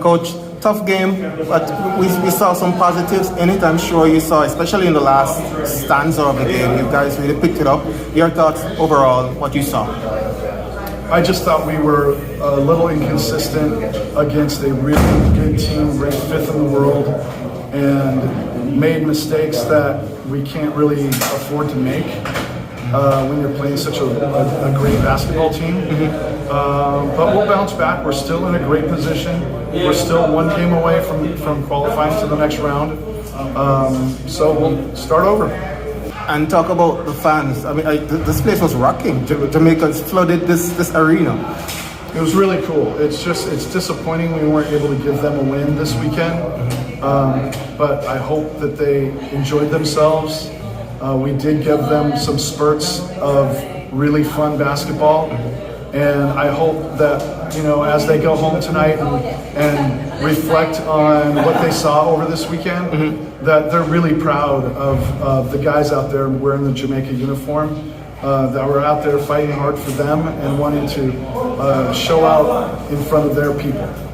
Coach, tough game, but we saw some positives in it. I'm sure you saw, especially in the last stanza of the game, you guys really picked it up. Your thoughts overall, what you saw? I just thought we were a little inconsistent against a really good team, ranked 5th in the world, and made mistakes that we can't really afford to make when you're playing such a great basketball team. But we'll bounce back. We're still in a great position. We're still one game away from qualifying to the next round. So we'll start over. And talk about the fans. I mean, this place was rocking. Jamaicans flooded this arena. It was really cool. It's disappointing we weren't able to give them a win this weekend. But I hope that they enjoyed themselves. We did give them some spurts of really fun basketball. And I hope that, you know, as they go home tonight and reflect on what they saw over this weekend, that they're really proud of the guys out there wearing the Jamaica uniform, that were out there fighting hard for them and wanting to show out in front of their people.